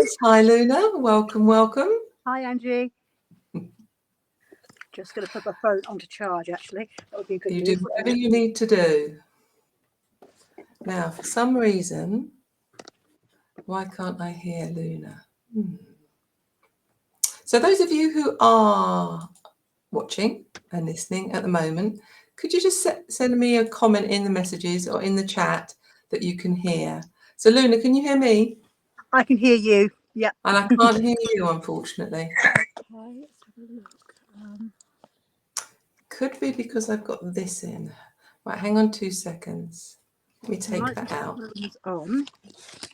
Yonis. Hi, Luna. Welcome. Hi, Angie. Just going to put my phone onto charge, actually. That would be a good You do whatever you need to do. Now, for some reason, why can't I hear Luna? So those of you who are watching and listening at the moment, could you just send me a comment in the messages or in the chat that you can hear? So, Luna, can you hear me? I can hear you. Yeah. And I can't hear you, unfortunately. Okay, let's have a look. Could be because I've got this in. Right, hang on 2 seconds. Let me take that out. On.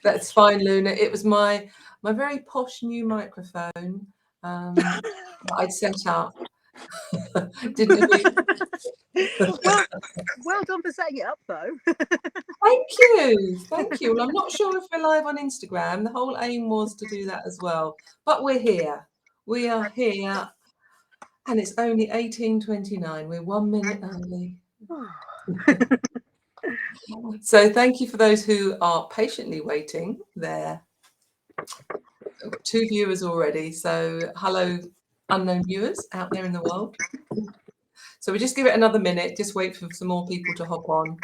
That's fine, Luna. It was my very posh new microphone that I'd set up. Didn't well done for setting it up, though. Thank you. Well, I'm not sure if we're live on Instagram. The whole aim was to do that as well. But we're here. We are here. And it's only 18:29. We're 1 minute early. So thank you for those who are patiently waiting there. 2 viewers already. So hello, unknown viewers out there in the world. So we just give it another minute. Just wait for some more people to hop on.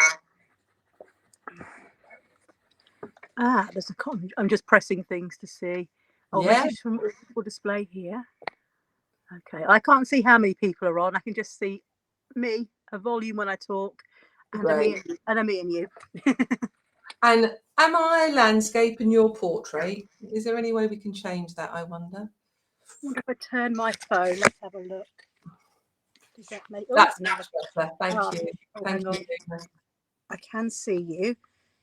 There's a comment. I'm just pressing things to see. Oh, Yeah. message from all display here. Okay, I can't see how many people are on. I can just see me, a volume when I talk, and a me and you. And am I landscape in your portrait? Is there any way we can change that, I wonder? I wonder if I turn my phone. Let's have a look. Does that make... That's much better. Thank you. Thank you. I can see you.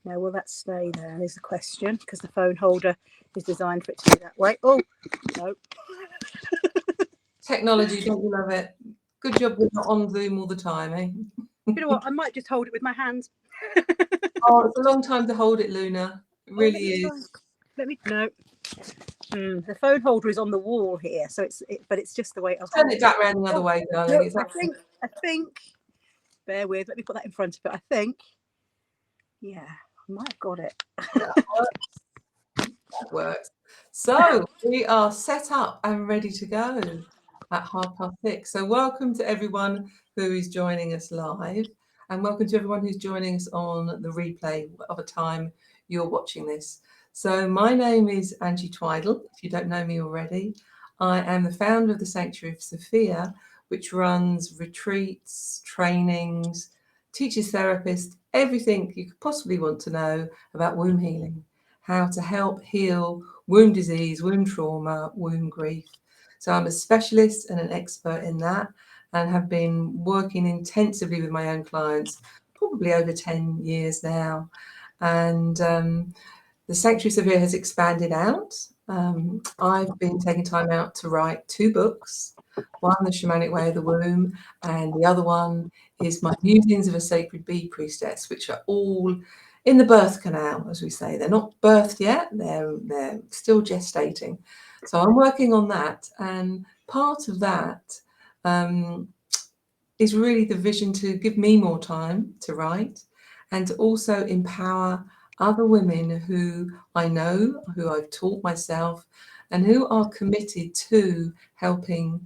Now, will that stay there is the question, because the phone holder is designed for it to be that way. Oh, no. Technology, don't you love it? Good job we're not on Zoom all the time, eh? You know what? I might just hold it with my hands. Oh, it's a long time to hold it, Luna. It really is. Let me know. The phone holder is on the wall here, so it's just the way I'll turn it back around the other way, darling. I think. Bear with. Let me put that in front of it. I think. Yeah, I might have got it. That works. So we are set up and ready to go at 6:30. So welcome to everyone who is joining us live, and welcome to everyone who's joining us on the replay of a time you're watching this. So my name is Angie Twiddle. If you don't know me already, I am the founder of the Sanctuary of Sophia, which runs retreats, trainings, teaches therapists, everything you could possibly want to know about womb healing, how to help heal womb disease, womb trauma, womb grief. So I'm a specialist and an expert in that, and have been working intensively with my own clients probably over 10 years now. And the Sanctuary Sophia has expanded out. I've been taking time out to write 2 books. One, The Shamanic Way of the Womb, and the other one is My Musings of a Sacred Bee Priestess, which are all in the birth canal, as we say. They're not birthed yet, they're still gestating. So I'm working on that, and part of that is really the vision to give me more time to write and to also empower other women who I know, who I've taught myself, and who are committed to helping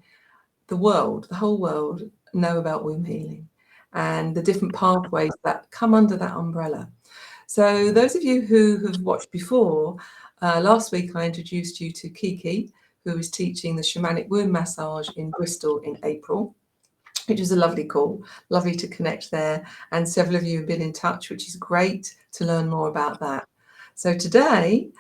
the world, the whole world, know about womb healing and the different pathways that come under that umbrella. So those of you who have watched before, last week I introduced you to Kiki, who is teaching the shamanic womb massage in Bristol in April, which was a lovely call, lovely to connect there. And several of you have been in touch, which is great to learn more about that. So today,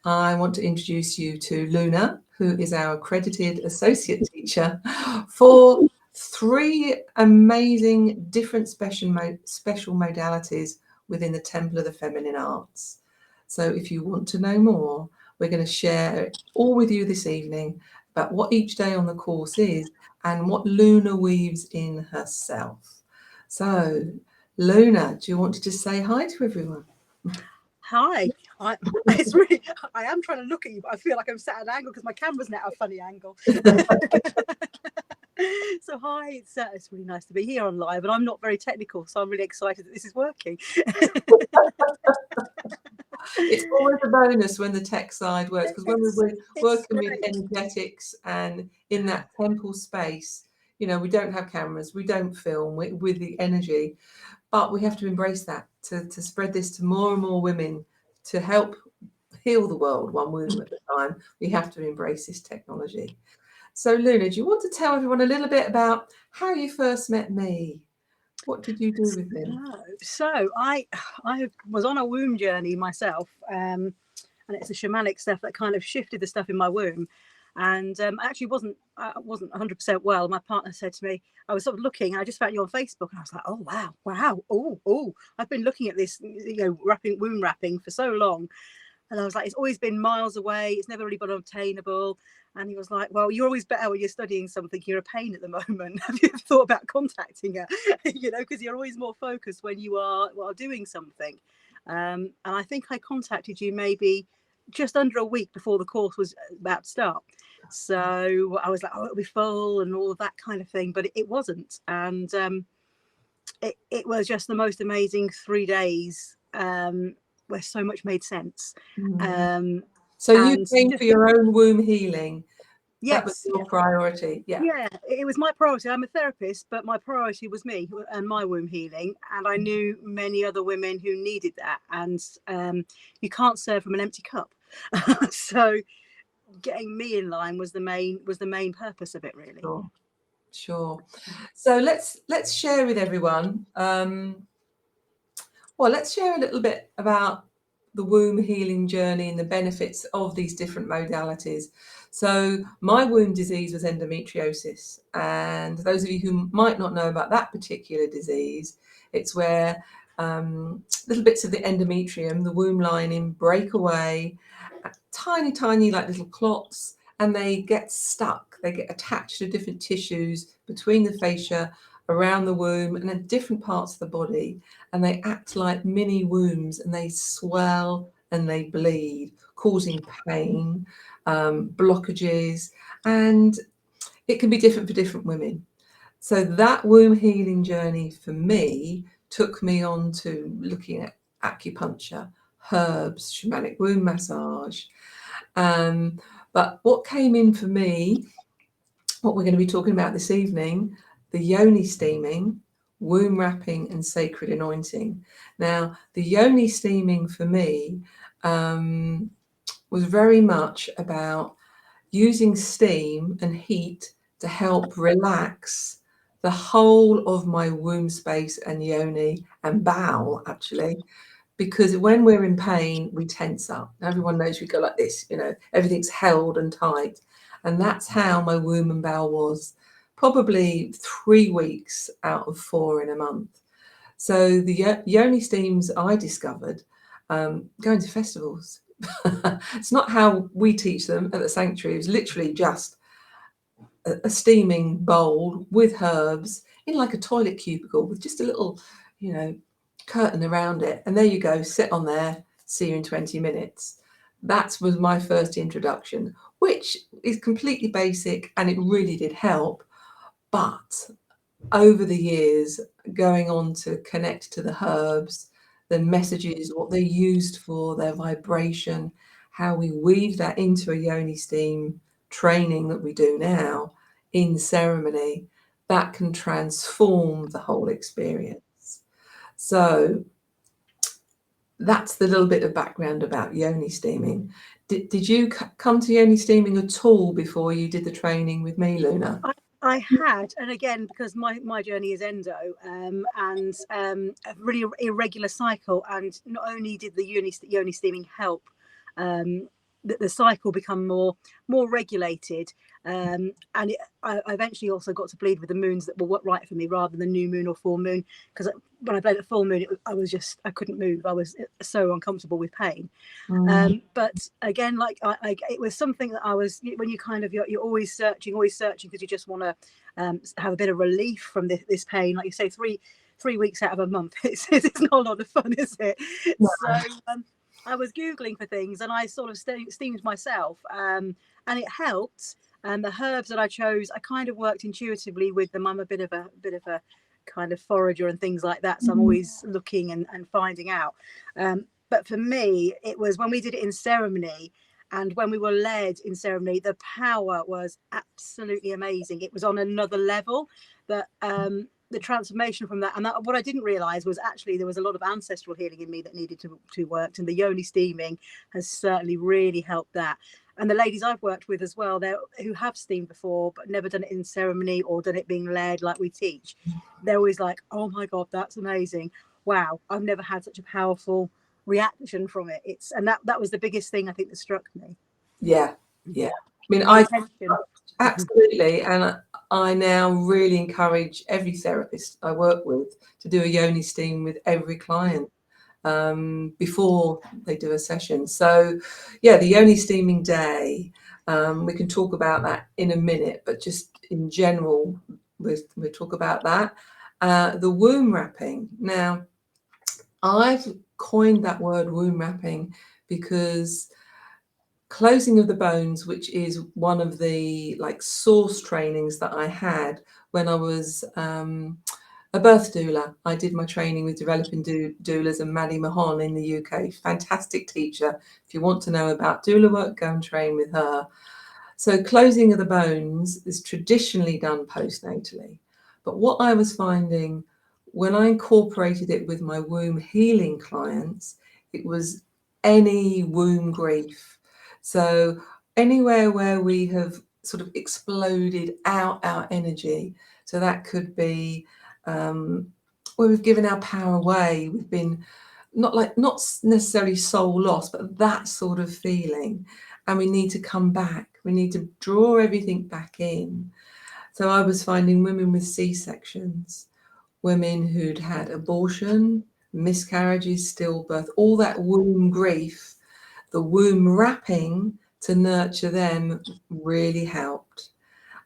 I want to introduce you to Luna, who is our accredited associate teacher for 3 amazing different special modalities within the Temple of the Feminine Arts. So if you want to know more, we're going to share it all with you this evening about what each day on the course is and what Luna weaves in herself. So, Luna, do you want to just say hi to everyone? Hi. I am trying to look at you, but I feel like I'm sat at an angle because my camera's now at a funny angle. So hi, it's really nice to be here on live, and I'm not very technical, so I'm really excited that this is working. It's always a bonus when the tech side works, because when we're working with great. energetics and in that temple space, you know, we don't have cameras, we don't film with the energy, but we have to embrace that to spread this to more and more women to help heal the world one womb at a time. We have to embrace this technology. So, Luna, do you want to tell everyone a little bit about how you first met me? What did you do with him? So I was on a womb journey myself, and it's the shamanic stuff that kind of shifted the stuff in my womb. And I actually wasn't 100% well. My partner said to me, I was sort of looking, and I just found you on Facebook, and I was like, oh wow, oh, I've been looking at this, you know, womb wrapping for so long. And I was like, it's always been miles away. It's never really been obtainable. And he was like, well, you're always better when you're studying something. You're a pain at the moment. Have you thought about contacting her? You know, because you're always more focused when you are doing something. And I think I contacted you maybe just under a week before the course was about to start. So I was like, oh, it'll be full and all of that kind of thing. But it wasn't. And it was just the most amazing 3 days. Where so much made sense. So you came for your own womb healing. Yes, that was your priority. Yeah, it was my priority. I'm a therapist, but my priority was me and my womb healing. And I knew many other women who needed that. And you can't serve from an empty cup. So getting me in line was the main purpose of it, really. Sure. So let's share with everyone. Well, let's share a little bit about the womb healing journey and the benefits of these different modalities. So my womb disease was endometriosis. And those of you who might not know about that particular disease, it's where little bits of the endometrium, the womb lining, break away, tiny, like little clots, and they get stuck. They get attached to different tissues between the fascia, around the womb, and in different parts of the body. And they act like mini wombs, and they swell and they bleed, causing pain, blockages, and it can be different for different women. So that womb healing journey for me took me on to looking at acupuncture, herbs, shamanic womb massage. But what came in for me, what we're going to be talking about this evening, the yoni steaming, womb wrapping, and sacred anointing. Now, the yoni steaming for me was very much about using steam and heat to help relax the whole of my womb space and yoni and bowel, actually. Because when we're in pain, we tense up. Everyone knows we go like this, you know, everything's held and tight. And that's how my womb and bowel was, probably 3 weeks out of 4 in a month. So the yoni steams I discovered going to festivals. It's not how we teach them at the Sanctuary. It's literally just a steaming bowl with herbs in like a toilet cubicle with just a little, you know, curtain around it. And there you go, sit on there, see you in 20 minutes. That was my first introduction, which is completely basic, and it really did help. But over the years, going on to connect to the herbs, the messages, what they're used for, their vibration, how we weave that into a yoni steam training that we do now in ceremony, that can transform the whole experience. So that's the little bit of background about yoni steaming. Did you come to yoni steaming at all before you did the training with me, Luna? I had, and again, because my journey is endo, and a really irregular cycle, and not only did the yoni steaming help the cycle become more regulated, and I eventually also got to bleed with the moons that were right for me rather than new moon or full moon, because when I bled at full moon, I couldn't move. I was so uncomfortable with pain. But again, like it was something that I was, when you kind of, you're always searching because you just want to have a bit of relief from this pain. Like you say, three weeks out of a month, it's not a lot of fun, is it? No. So I was Googling for things, and I sort of steamed myself, and it helped. And the herbs that I chose, I kind of worked intuitively with them. I'm a bit of a kind of forager and things like that, so I'm always looking and finding out. but for me, it was when we did it in ceremony. And when we were led in ceremony, the power was absolutely amazing. It was on another level. That the transformation from that, and that, what I didn't realize was actually there was a lot of ancestral healing in me that needed to work, and the yoni steaming has certainly really helped that. And the ladies I've worked with as well, who have steamed before but never done it in ceremony or done it being led like we teach, they're always like, oh my god, that's amazing. Wow, I've never had such a powerful reaction from it. And that was the biggest thing I think that struck me. Yeah. I mean, absolutely. And I now really encourage every therapist I work with to do a yoni steam with every client before they do a session. So yeah, the yoni steaming day, we can talk about that in a minute, but just in general, we'll talk about that. The womb wrapping. Now, I've coined that word womb wrapping because closing of the bones, which is one of the source trainings that I had when I was a birth doula. I did my training with developing doulas and Maddie Mahon in the UK. Fantastic teacher. If you want to know about doula work, go and train with her. So closing of the bones is traditionally done postnatally. But what I was finding when I incorporated it with my womb healing clients, it was any womb grief. So anywhere where we have sort of exploded out our energy. So that could be where we've given our power away. We've been not necessarily soul loss, but that sort of feeling. And we need to come back. We need to draw everything back in. So I was finding women with C-sections, women who'd had abortion, miscarriages, stillbirth, all that womb grief, the womb wrapping to nurture them really helped.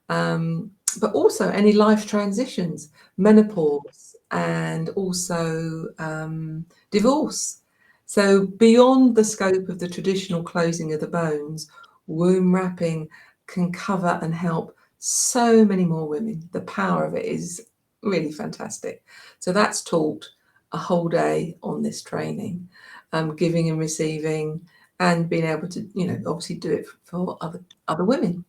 But also any life transitions, menopause, and also divorce. So beyond the scope of the traditional closing of the bones, womb wrapping can cover and help so many more women. The power of it is really fantastic. So that's taught a whole day on this training, giving and receiving, and being able to, obviously do it for other women.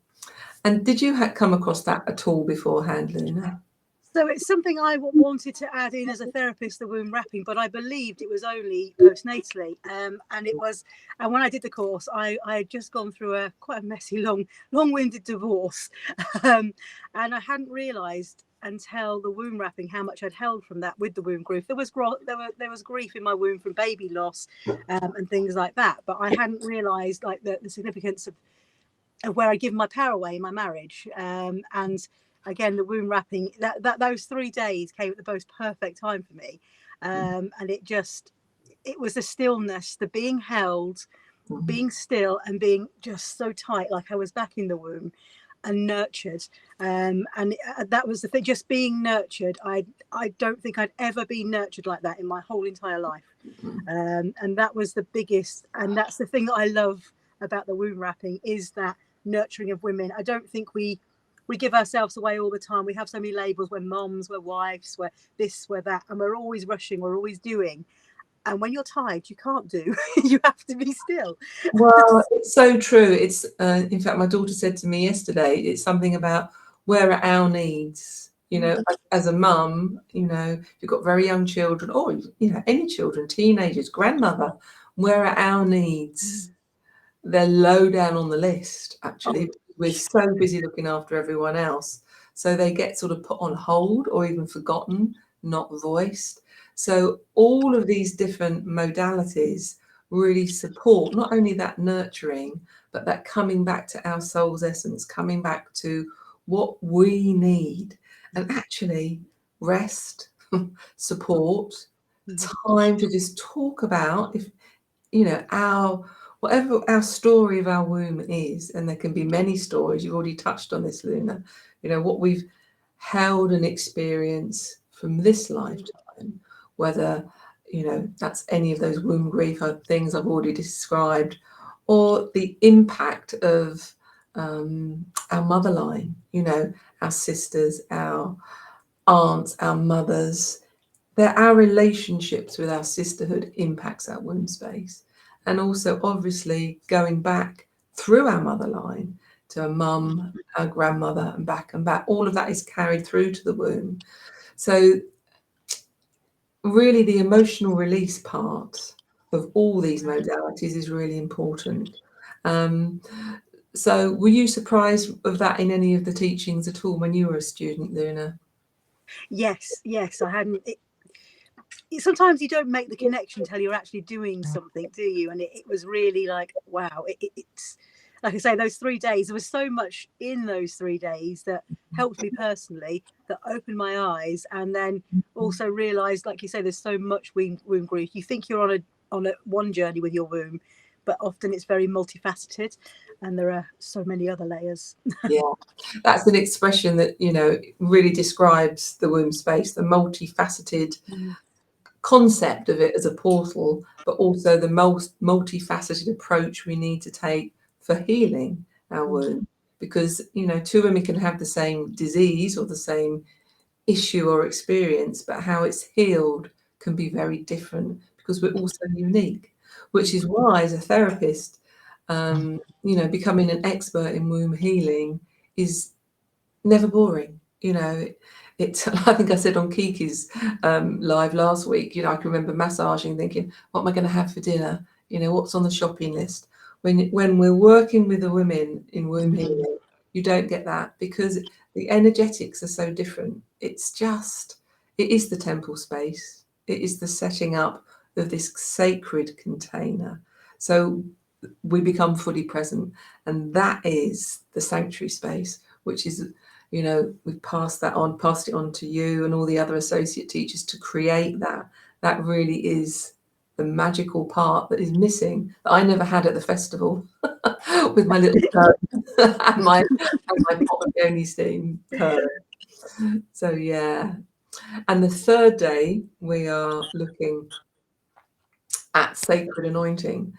And did you come across that at all beforehand, Luna? So it's something I wanted to add in as a therapist, the womb wrapping, but I believed it was only postnatally. And when I did the course, I had just gone through quite a messy, long-winded divorce. And I hadn't realised until the womb wrapping how much I'd held from that with the womb grief. There was grief in my womb from baby loss and things like that, but I hadn't realised the significance of where I give my power away in my marriage. And again, the womb wrapping, that those 3 days came at the most perfect time for me. And it was the stillness, the being held, being still, and being just so tight, like I was back in the womb and nurtured. And that was the thing, just being nurtured. I don't think I'd ever been nurtured like that in my whole entire life. And that was the biggest, and that's the thing that I love about the womb wrapping, is that nurturing of women. I don't think we give ourselves away all the time. We have so many labels. We're moms, we're wives, we're this, we're that, and we're always rushing, we're always doing. And when you're tired, you can't do. You have to be still. Well, it's so true. It's in fact, my daughter said to me yesterday, it's something about where are our needs. As a mum, if you've got very young children, or any children, teenagers, grandmother, where are our needs? They're low down on the list, actually. We're so busy looking after everyone else. So they get sort of put on hold or even forgotten, not voiced. So all of these different modalities really support not only that nurturing, but that coming back to our soul's essence, coming back to what we need. And actually rest, support, time to just talk about whatever our story of our womb is, and there can be many stories. You've already touched on this, Luna. What we've held and experienced from this lifetime, whether that's any of those womb grief things I've already described, or the impact of our motherline, our sisters, our aunts, our mothers, that our relationships with our sisterhood impacts our womb space. And also, obviously, going back through our mother line to a mum, our grandmother, and back, all of that is carried through to the womb. So really the emotional release part of all these modalities is really important. So were you surprised of that in any of the teachings at all when you were a student, Luna? Yes, I hadn't. Sometimes you don't make the connection until you're actually doing something, do you? And it was really like, wow, it's like I say, those 3 days, there was so much in those 3 days that helped me personally, that opened my eyes, and then also realized, like you say, there's so much womb grief. You think you're on a one journey with your womb, but often it's very multifaceted, and there are so many other layers. Yeah, that's an expression that, you know, really describes the womb space, the multifaceted concept of it as a portal, but also the most multifaceted approach we need to take for healing our womb. Because, you know, two women can have the same disease or the same issue or experience, but how it's healed can be very different because we're also unique, which is why, as a therapist, you know, becoming an expert in womb healing is never boring. You know, it's, I think I said on Kiki's live last week, you know, I can remember massaging, thinking, what am I going to have for dinner? You know, what's on the shopping list? When we're working with the women in womb healing, you don't get that because the energetics are so different. It's just, it is the temple space. It is the setting up of this sacred container. So we become fully present. And that is the sanctuary space, which is, you know, we've passed it on to you and all the other associate teachers to create that. That really is the magical part that is missing, that I never had at the festival with my little and my pot of Yonis steam curd. So yeah. And the third day we are looking at sacred anointing.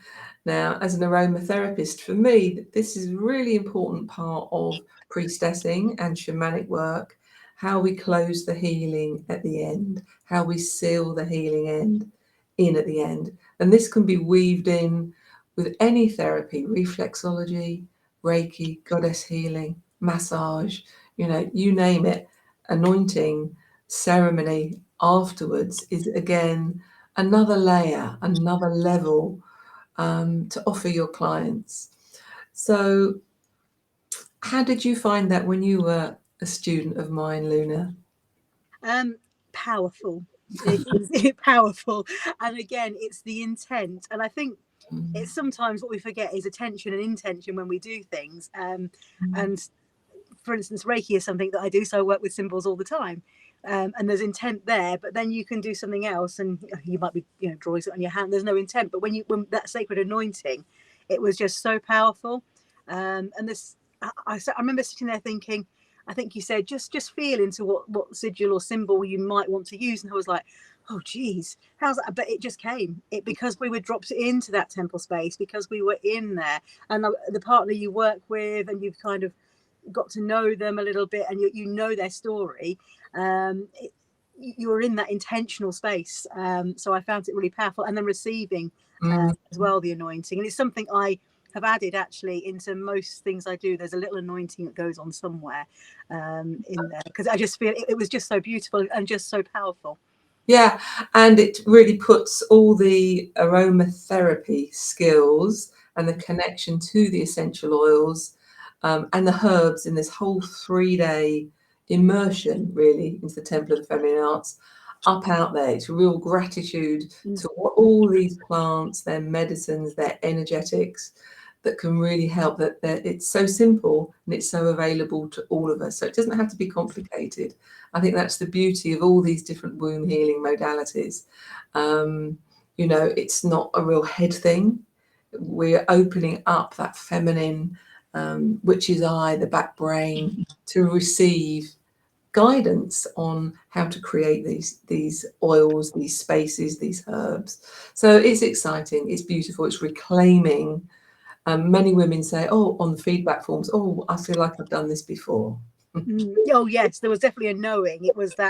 Now, as an aromatherapist, for me, this is a really important part of priestessing and shamanic work, how we close the healing at the end, how we seal the healing end in at the end. And this can be weaved in with any therapy, reflexology, Reiki, goddess healing, massage, you know, you name it. Anointing ceremony afterwards is again another layer, another level to offer your clients. So how did you find that when you were a student of mine, Luna? Powerful. It is powerful. And again, it's the intent. And I think it's sometimes what we forget is attention and intention when we do things. And for instance, Reiki is something that I do, so I work with symbols all the time. And there's intent there, but then you can do something else, and you might be, you know, drawing something on your hand. There's no intent, but when that sacred anointing, it was just so powerful. And this, I remember sitting there thinking, I think you said just feel into what sigil or symbol you might want to use, and I was like, oh geez, how's that? But it just came, because we were dropped into that temple space, because we were in there, and the partner you work with, and you've kind of got to know them a little bit, and you know their story. You're in that intentional space, so I found it really powerful. And then receiving as well, the anointing, and it's something I have added actually into most things I do. There's a little anointing that goes on somewhere in there, because I just feel it was just so beautiful and just so powerful. Yeah, and it really puts all the aromatherapy skills and the connection to the essential oils and the herbs in this whole 3-day immersion, really, into the Temple of the Feminine Arts, up out there. It's real gratitude to what all these plants, their medicines, their energetics, that can really help, that it's so simple and it's so available to all of us. So it doesn't have to be complicated. I think that's the beauty of all these different womb healing modalities. You know, it's not a real head thing. We're opening up that feminine, witch's eye, the back brain, to receive guidance on how to create these oils, these spaces, these herbs. So it's exciting, it's beautiful, it's reclaiming. Many women say, oh, on the feedback forms, oh, I feel like I've done this before. Oh yes, there was definitely a knowing. It was that